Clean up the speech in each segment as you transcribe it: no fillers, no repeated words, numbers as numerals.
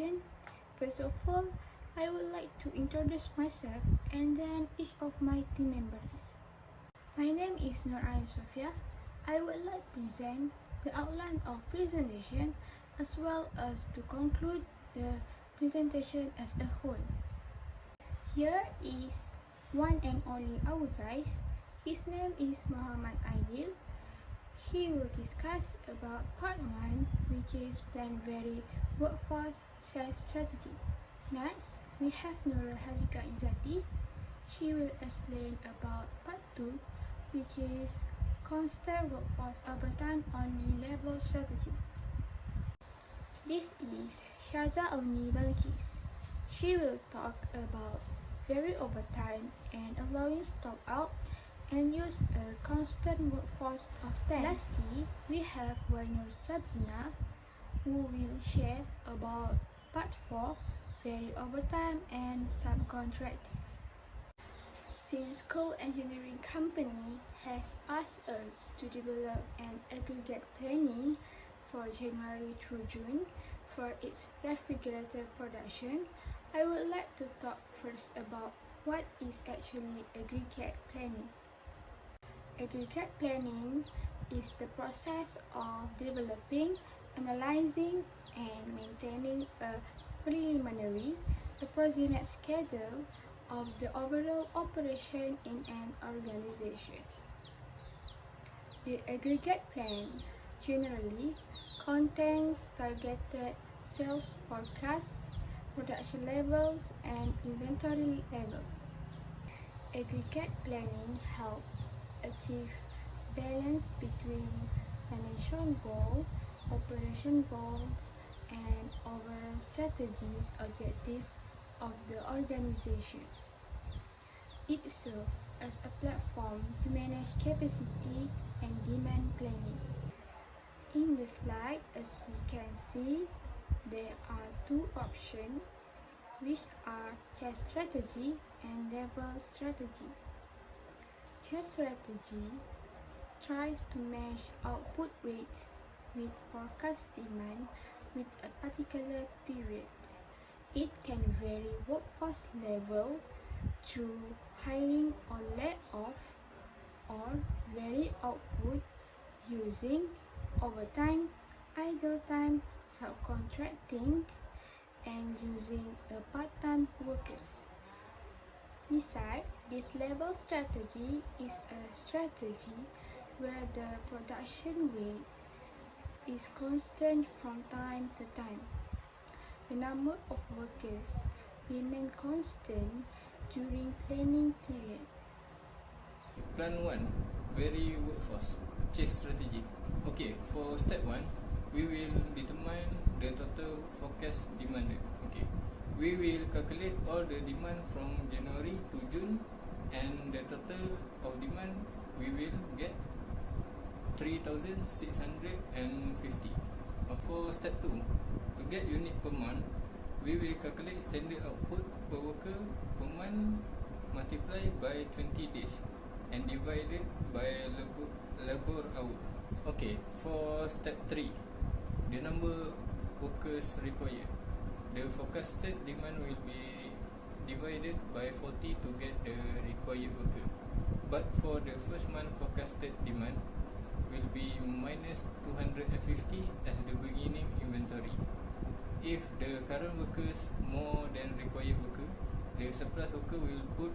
presentation. First of all, I would like to introduce myself and then each of my team members. My name is Nurain Sofia. I would like to present the outline of presentation as well as to conclude the presentation as a whole. Here is one and only our guys. His name is Muhammad Aidil. He will discuss about part 1, which is Plan Very Workforce Sales Strategy. Next, we have Nurul Hazika Izzati. She will explain about part 2, which is Constant Workforce Overtime Only Level Strategy. This is Shaza Awni Balkis. She will talk about very overtime and allowing stock out and use a constant workforce of 10. Lastly, we have Wainur Sabrina, who will share about part 4, very overtime and subcontracting. Since Coal Engineering Company has asked us to develop an aggregate planning for January through June for its refrigerator production, I would like to talk first about what is actually aggregate planning. Aggregate planning is the process of developing, analyzing, and maintaining a preliminary, approximate schedule of the overall operation in an organization. The aggregate plan generally contains targeted sales forecasts, production levels, and inventory levels. Aggregate planning helps achieve balance between financial goals, operation goals, and overall strategies objectives of the organization. It serves as a platform to manage capacity and demand planning. In the slide, as we can see, there are two options, which are chart strategy and level strategy. Chart strategy tries to match output rates with forecast demand with a particular period. It can vary workforce level through hiring or layoff, or vary output using overtime, idle time, subcontracting, and using a part-time workers. Besides, this level strategy is a strategy where the production rate is constant from time to time. The number of workers remain constant during planning period. Plan 1, Very Workforce Chase Strategy. Okay, for step 1, we will determine the total forecast demand. Okay, we will calculate all the demand from January to June, and the total of demand we will get 3,650. For step 2, to get unit per month, we will calculate standard output per worker per month multiplied by 20 days and divided by labor hour. Okay, for step 3, the number workers required. The forecasted demand will be divided by 40 to get the required worker. But for the first month forecasted demand will be minus 250 as the beginning inventory. If the current workers more than required worker, the surplus worker will put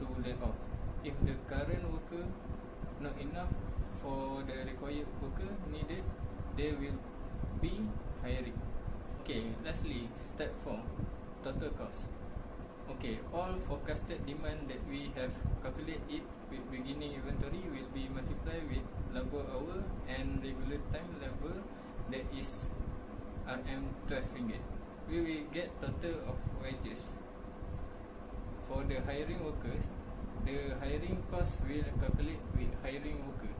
to let off. If the current worker not enough for the required worker needed, they will be hiring. Okay, lastly, step 4, total cost. Okay, all forecasted demand that we have calculated with beginning inventory will be multiplied with labor hour and regular time labor, that is RM12 ringgit. We will get total of wages. For the hiring workers, the hiring cost will calculate with hiring worker.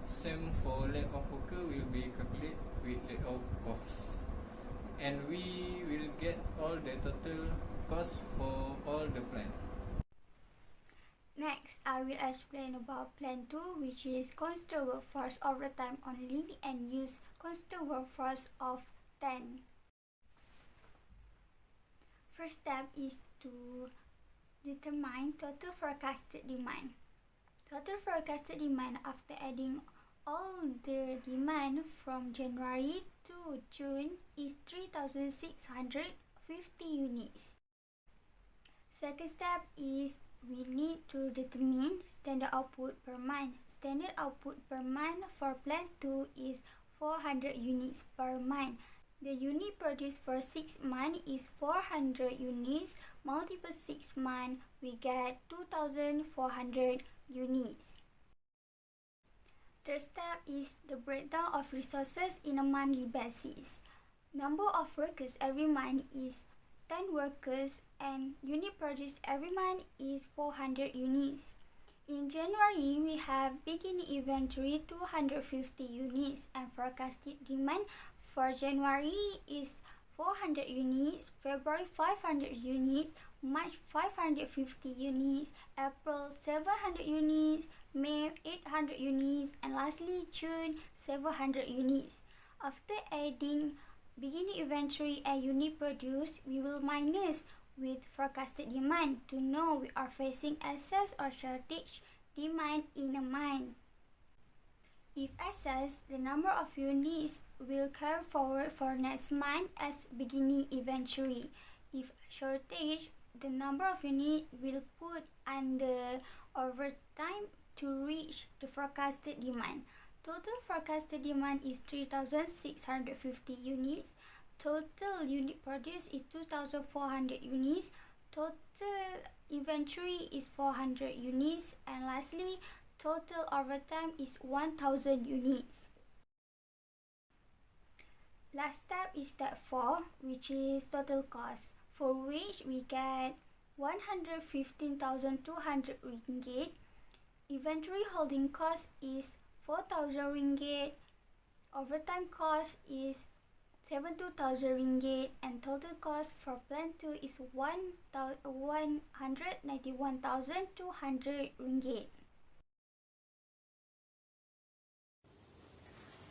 Same for layoff worker will be calculate with layoff cost. And we will get all the total cost for all the plan. Next, I will explain about Plan 2, which is constant workforce overtime only and use constant workforce of 10. first step is to determine total forecasted demand. Total forecasted demand after adding all the demand from January to June is 3,650 units. Second step is we need to determine standard output per month. Standard output per month for Plan 2 is 400 units per month. The unit produced for 6 months is 400 units. Multiple 6 months, we get 2,400 units. Third step is the breakdown of resources in a monthly basis. Number of workers every month is 10 workers and unit produced every month is 400 units. In January, we have beginning inventory 250 units and forecasted demand for January is 400 units, February 500 units, March 550 units, April 700 units, May 800 units, and lastly June 700 units. After adding beginning inventory and unit produced, we will minus with forecasted demand to know we are facing excess or shortage demand in a month. If excess, the number of units will carry forward for next month as beginning inventory. If shortage, the number of units will put under overtime to reach the forecasted demand. Total forecasted demand is 3,650 units. Total unit produced is 2,400 units. Total inventory is 400 units. And lastly, total overtime is 1,000 units. Last step is step 4, which is total cost, for which we get 115,200 ringgit. Inventory holding cost is 4,000 ringgit. Overtime cost is 72,000 ringgit, and total cost for Plan 2 is 191,200 ringgit.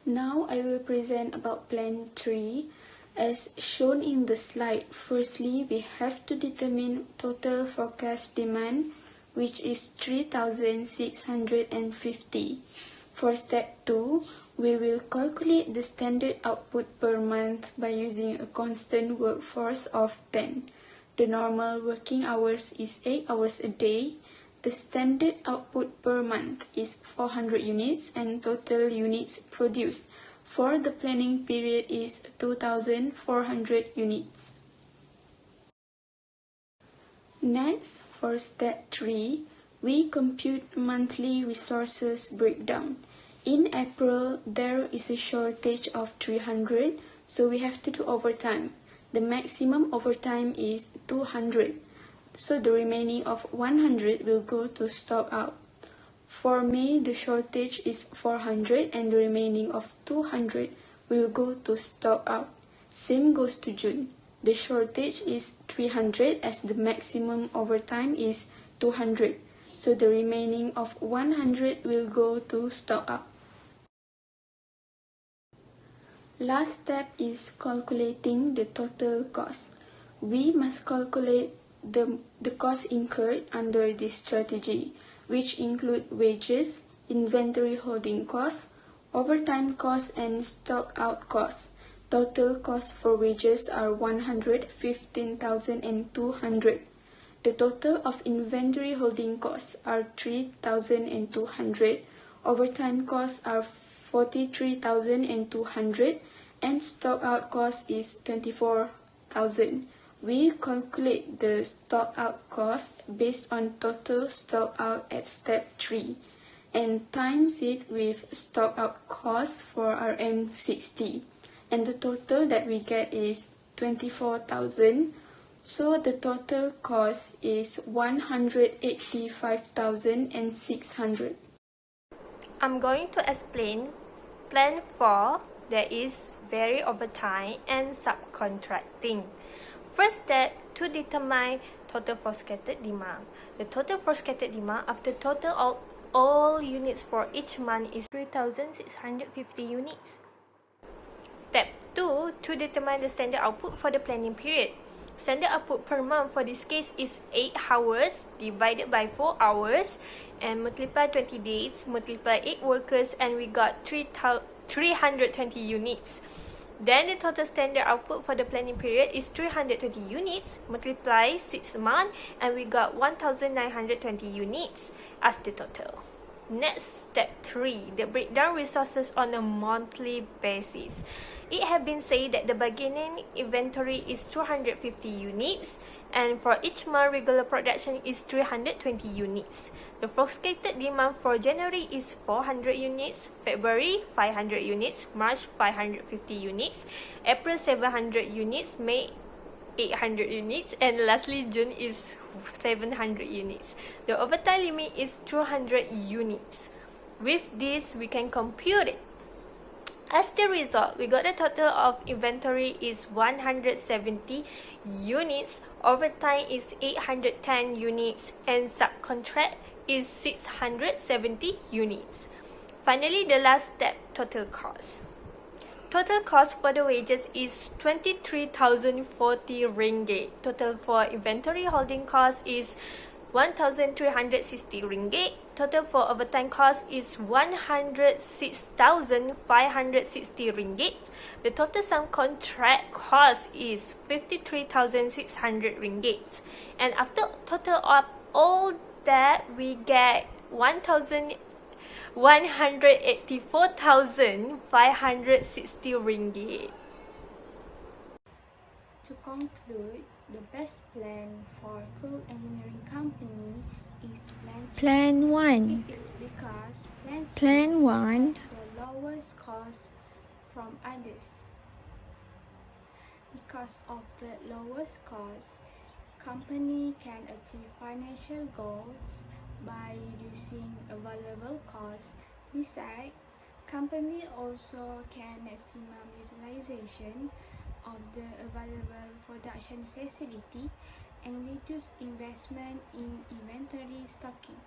Now I will present about Plan 3. As shown in the slide, firstly we have to determine total forecast demand, which is 3,650. For step 2, we will calculate the standard output per month by using a constant workforce of 10. The normal working hours is 8 hours a day. The standard output per month is 400 units and total units produced for the planning period is 2,400 units. Next, for step 3, we compute monthly resources breakdown. In April, there is a shortage of 300, so we have to do overtime. The maximum overtime is 200. So the remaining of 100 will go to stock out. For May, the shortage is 400 and the remaining of 200 will go to stock out. Same goes to June. The shortage is 300 as the maximum overtime is 200. So the remaining of 100 will go to stock out. Last step is calculating the total cost. We must calculate the cost incurred under this strategy, which include wages, inventory holding costs, overtime costs, and stock out costs. Total costs for wages are 115,200. The total of inventory holding costs are 3,200. Overtime costs are 43,200, and stock out cost is 24,000. We calculate the stock out cost based on total stock out at step 3 and times it with stock out cost for RM60. And the total that we get is 24,000. So the total cost is 185,600. I'm going to explain Plan 4, that is vary overtime and subcontracting. First step, to determine total forecasted demand. The total forecasted demand after total all units for each month is 3,650 units. Step 2, to determine the standard output for the planning period. Standard output per month for this case is 8 hours divided by 4 hours and multiply 20 days, multiply 8 workers, and we got 320 units. Then the total standard output for the planning period is 320 units, multiply 6 months, and we got 1920 units as the total. Next, step 3, the breakdown resources on a monthly basis. It has been said that the beginning inventory is 250 units, and for each month regular production is 320 units. The forecasted demand for January is 400 units, February 500 units, March 550 units, April 700 units, May 800 units, and lastly June is 700 units. The overtime limit is 200 units. With this, we can compute it. As the result, we got a total of inventory is 170 units, overtime is 810 units, and subcontract is 670 units. Finally, the last step, total cost. Total cost for the wages is 23,040 ringgit. Total for inventory holding cost is 1,360 ringgit. Total for overtime cost is 106,560 ringgit. The total sum contract cost is 53,600 ringgit. And after total up all that, we get 184,560 ringgit. To conclude, the best plan for coal engineering company is Plan 1. It's because Plan 1. has the lowest cost from others. Because of the lowest cost, company can achieve financial goals by reducing available costs. Besides, company also can maximum utilization of the available production facility and reduce investment in inventory stocking.